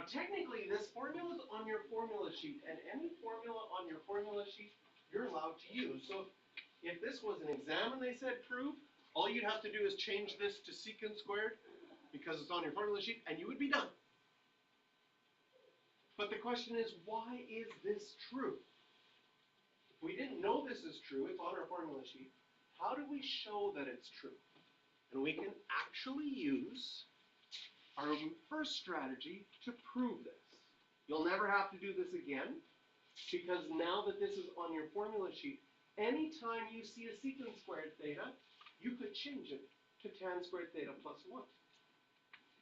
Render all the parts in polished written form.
technically, this formula is on your formula sheet, and any formula on your formula sheet, you're allowed to use. So if this was an exam and they said prove, all you'd have to do is change this to secant squared because it's on your formula sheet, and you would be done. But the question is, why is this true? If we didn't know this is true, it's on our formula sheet, how do we show that it's true? And we can actually use our first strategy to prove this. You'll never have to do this again, because now that this is on your formula sheet, anytime you see a secant squared theta, you could change it to tan squared theta plus 1.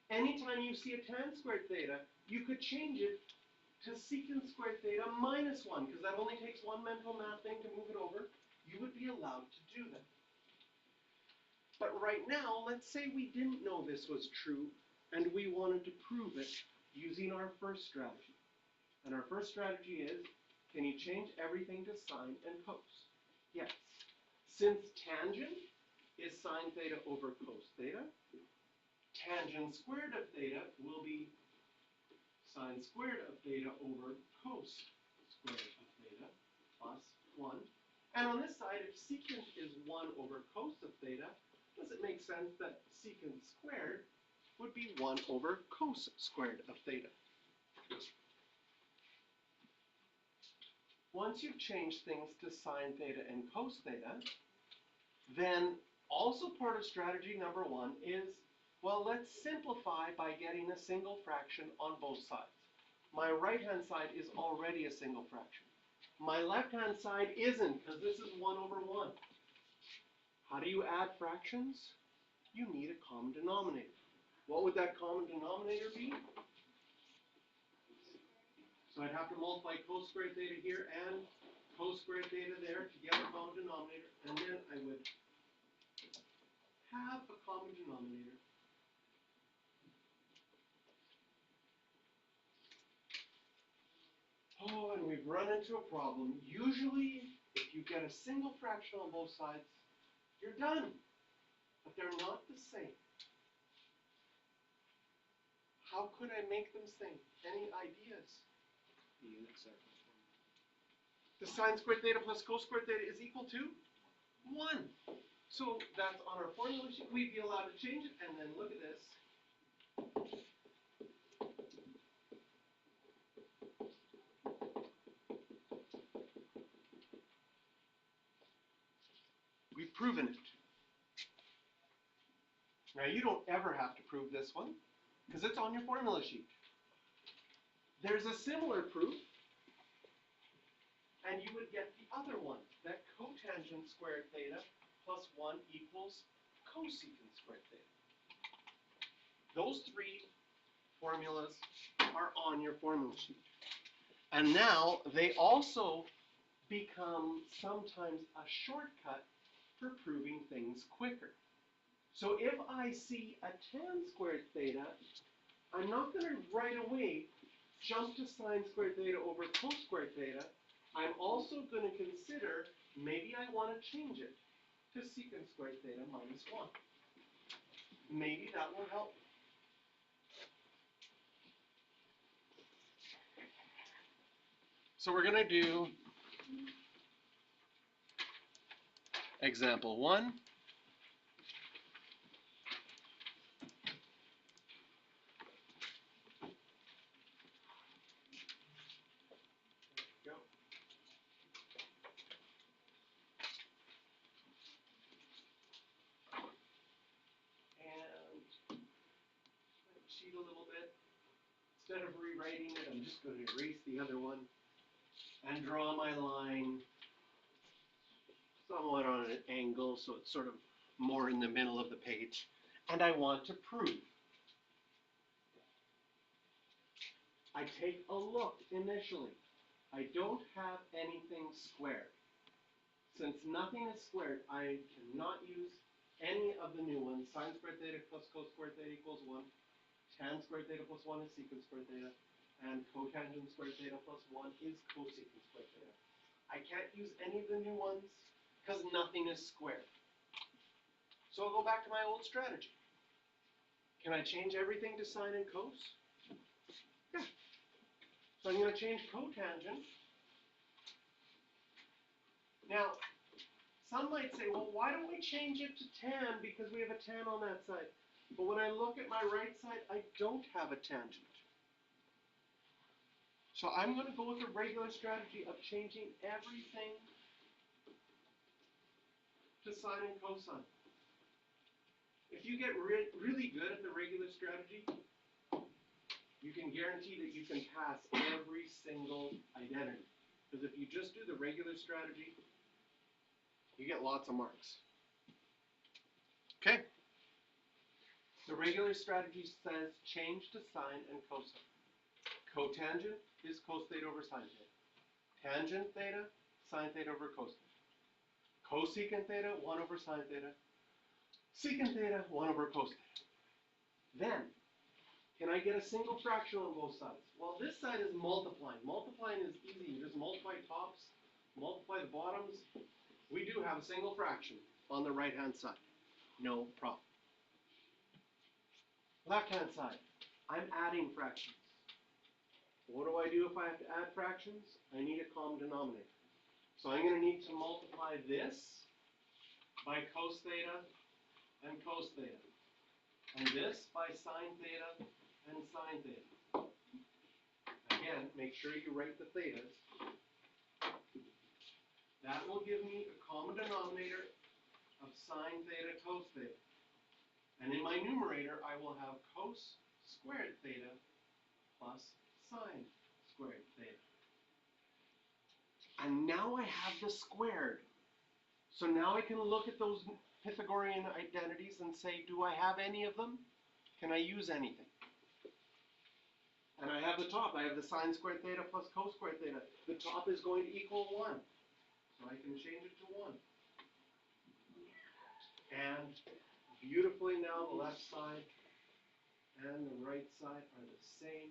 Anytime you see a tan squared theta, you could change it to secant squared theta minus 1, because that only takes one mental math thing to move it over. You would be allowed to do that. But right now, let's say we didn't know this was true, and we wanted to prove it using our first strategy. And our first strategy is, can you change everything to sine and cos? Yes. Since tangent is sine theta over cos theta, tangent squared of theta will be sine squared of theta over cos squared of theta plus 1. And on this side, if secant is 1 over cos of theta, does it make sense that secant squared would be 1 over cos squared of theta? Once you've changed things to sine theta and cos theta, then also part of strategy number 1 is, well, let's simplify by getting a single fraction on both sides. My right-hand side is already a single fraction. My left-hand side isn't, because this is 1 over 1. How do you add fractions? You need a common denominator. What would that common denominator be? So I'd have to multiply cos squared theta here and cos squared theta there to get a common denominator, and then I would have a common denominator. Oh, and we've run into a problem. Usually, if you get a single fraction on both sides, you're done. But they're not the same. How could I make them same? Any ideas? The unit circle. The sine squared theta plus cos squared theta is equal to 1. So that's on our formula sheet. We'd be allowed to change it, and then look at this. We've proven it. Now you don't ever have to prove this one, because it's on your formula sheet. There's a similar proof, and you would get the other one, that cotangent squared theta plus 1 equals cosecant squared theta. Those three formulas are on your formula sheet. And now they also become sometimes a shortcut for proving things quicker. So if I see a tan squared theta, I'm not going to right away jump to sine squared theta over cos squared theta. I'm also going to consider maybe I want to change it to secant squared theta minus 1. Maybe that will help. So we're going to do example 1. A little bit. Instead of rewriting it, I'm just going to erase the other one and draw my line somewhat on an angle, so it's sort of more in the middle of the page. And I want to prove. I take a look initially. I don't have anything squared. Since nothing is squared, I cannot use any of the new ones. Sine squared theta plus cos squared theta equals 1. Tan squared theta plus 1 is secant squared theta, and cotangent squared theta plus 1 is cosecant squared theta. I can't use any of the new ones because nothing is squared. So I'll go back to my old strategy. Can I change everything to sine and cos? Yeah. So I'm going to change cotangent. Now, some might say, well, why don't we change it to tan because we have a tan on that side? But when I look at my right side, I don't have a tangent. So I'm going to go with the regular strategy of changing everything to sine and cosine. If you get really good at the regular strategy, you can guarantee that you can pass every single identity. Because if you just do the regular strategy, you get lots of marks. Okay? The regular strategy says change to sine and cosine. Cotangent is cos theta over sine theta. Tangent theta, sine theta over cos theta. Cosecant theta, 1 over sine theta. Secant theta, 1 over cos theta. Then, can I get a single fraction on both sides? Well, this side is multiplying. Multiplying is easy. You just multiply tops, multiply the bottoms. We do have a single fraction on the right-hand side. No problem. Left-hand side, I'm adding fractions. What do I do if I have to add fractions? I need a common denominator. So I'm going to need to multiply this by cos theta and cos theta. And this by sine theta and sine theta. Again, make sure you write the thetas. That will give me a common denominator of sine theta cos theta. And in my numerator, I will have cos squared theta plus sine squared theta. And now I have the squared. So now I can look at those Pythagorean identities and say, do I have any of them? Can I use anything? And I have the top. I have the sine squared theta plus cos squared theta. The top is going to equal 1. So I can change it to 1. And beautifully now, the left side and the right side are the same.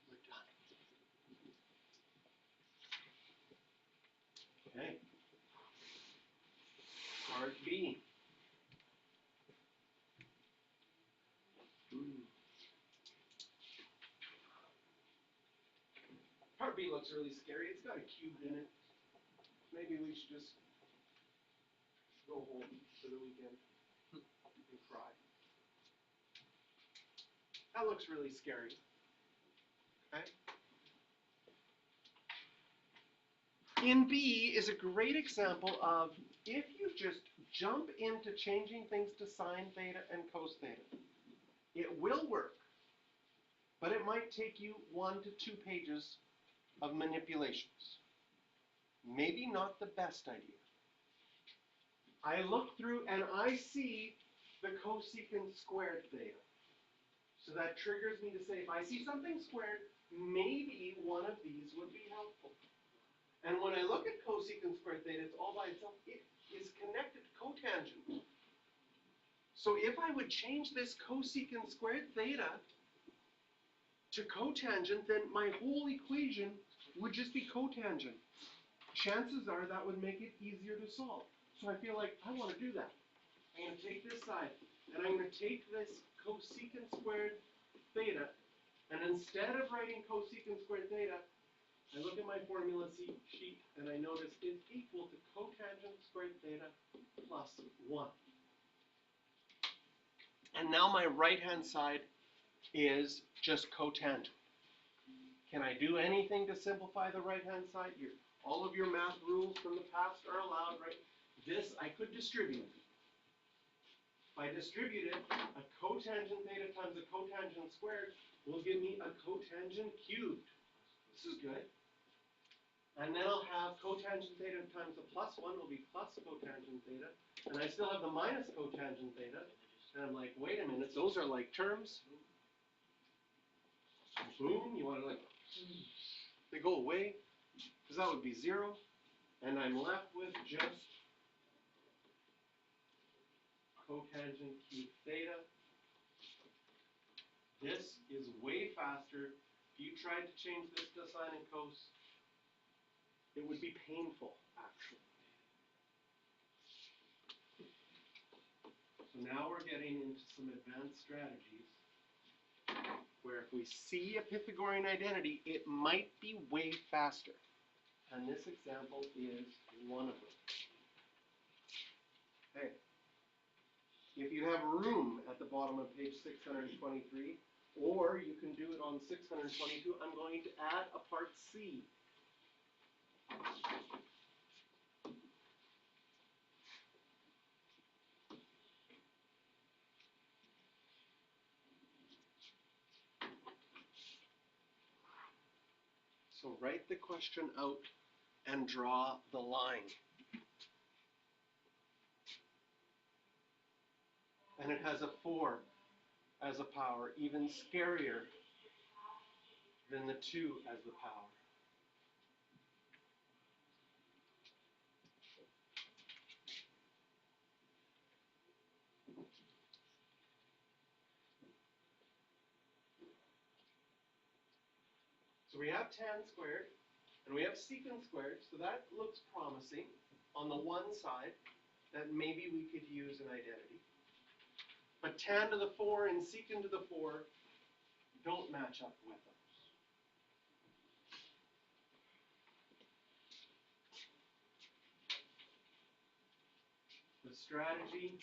We're done. Okay. Part B. Part B looks really scary. It's got a cube in it. Maybe we should just go home for the weekend and cry. That looks really scary. Okay? In B is a great example of if you just jump into changing things to sine theta and cos theta, it will work, but it might take you 1 to 2 pages of manipulations. Maybe not the best idea. I look through and I see the cosecant squared theta. So that triggers me to say, if I see something squared, maybe one of these would be helpful. And when I look at cosecant squared theta, it's all by itself. It is connected to cotangent. So if I would change this cosecant squared theta to cotangent, then my whole equation would just be cotangent. Chances are that would make it easier to solve. So I feel like I want to do that. I'm going to take this side, and I'm going to take this cosecant squared theta, and instead of writing cosecant squared theta, I look at my formula sheet, and I notice it's equal to cotangent squared theta plus 1. And now my right-hand side is just cotangent. Can I do anything to simplify the right-hand side? All of your math rules from the past are allowed, right? This I could distribute. If I distribute it, a cotangent theta times a cotangent squared will give me a cotangent cubed. This is good. And then I'll have cotangent theta times the plus 1 will be plus cotangent theta. And I still have the minus cotangent theta. And I'm like, wait a minute, those are like terms. Boom, you want to like, they go away, because that would be 0. And I'm left with just cotangent cubed theta. This is way faster. If you tried to change this to sine and cos, it would be painful, actually. So now we're getting into some advanced strategies where if we see a Pythagorean identity, it might be way faster. And this example is one of them. Okay. If you have room at the bottom of page 623, or you can do it on 622, I'm going to add a part C. So write the question out and draw the line. And it has a 4 as a power, even scarier than the 2 as the power. So we have tan squared, and we have secant squared, so that looks promising on the one side, that maybe we could use an identity. But tan to the 4 and secant to the 4 don't match up with those. The strategy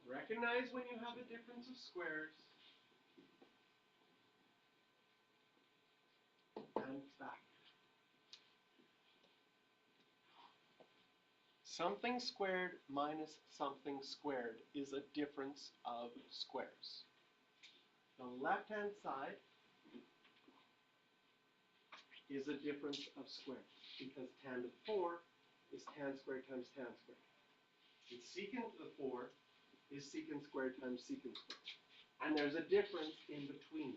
recognize when you have a difference of squares and factor. Something squared minus something squared is a difference of squares. The left-hand side is a difference of squares because tan to the 4 is tan squared times tan squared. And secant to the 4 is secant squared times secant squared. And there's a difference in between.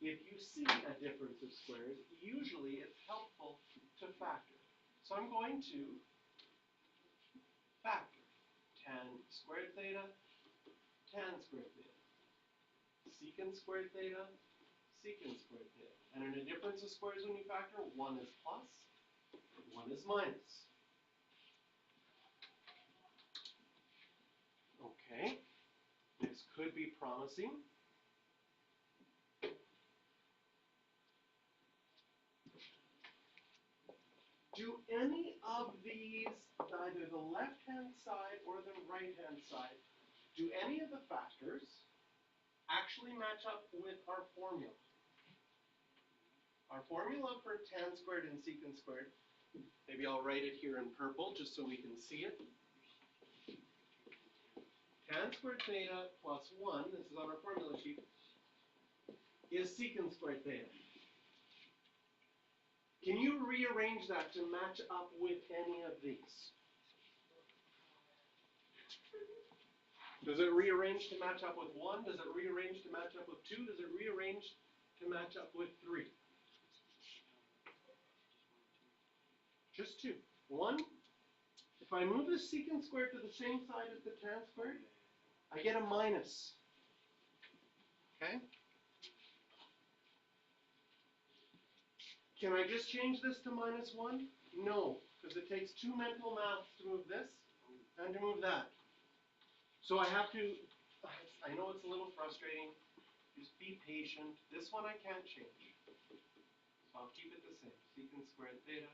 If you see a difference of squares, usually it's helpful to factor. So I'm going to factor tan squared theta, tan squared theta, secant squared theta, secant squared theta. And in a difference of squares when you factor, 1 is plus, 1 is minus. Okay, this could be promising. Do any of these, either the left-hand side or the right-hand side, do any of the factors actually match up with our formula? Our formula for tan squared and secant squared, maybe I'll write it here in purple just so we can see it. Tan squared theta plus 1, this is on our formula sheet, is secant squared theta. Can you rearrange that to match up with any of these? Does it rearrange to match up with 1? Does it rearrange to match up with 2? Does it rearrange to match up with 3? Just 2. 1, if I move the secant squared to the same side as the tan squared, I get a minus. Okay? Can I just change this to minus 1? No, because it takes 2 mental maths to move this and to move that. So I have to, I know it's a little frustrating, just be patient. This one I can't change. So I'll keep it the same, secant squared theta.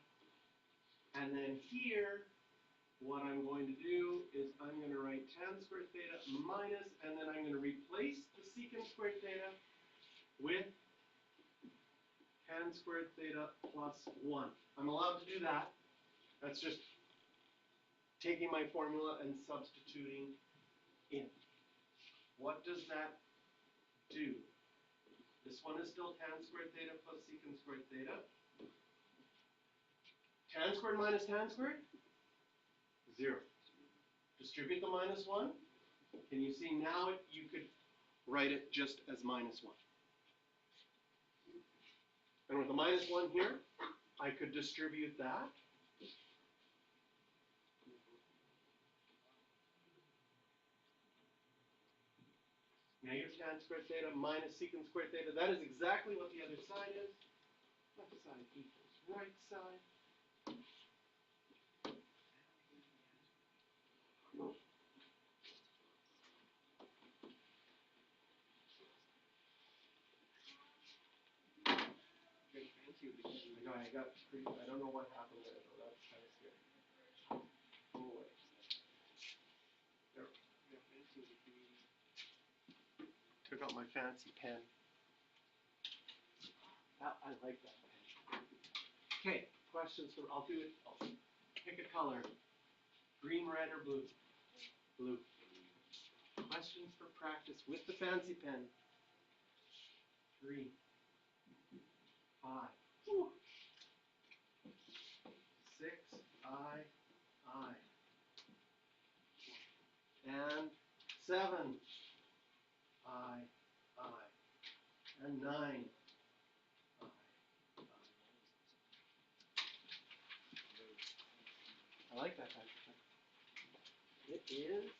And then here, what I'm going to do is I'm going to write tan squared theta minus, and then I'm going to replace the secant squared theta with tan squared theta plus 1. I'm allowed to do that. That's just taking my formula and substituting in. What does that do? This one is still tan squared theta plus secant squared theta. Tan squared minus tan squared? 0. Distribute the minus 1. Can you see now you could write it just as minus 1. And with a -1 here, I could distribute that. Negative tan squared theta minus secant squared theta. That is exactly what the other side is. Left side equals right side. I don't know what happened there, though. That's kind of scary. Go away. There. Took out my fancy pen. I like that pen. Okay, questions for, I'll pick a color. Green, red, or blue? Blue. Questions for practice with the fancy pen. 3, 5, 6, I. And 7, I. And 9, I. I like that type of thing. It is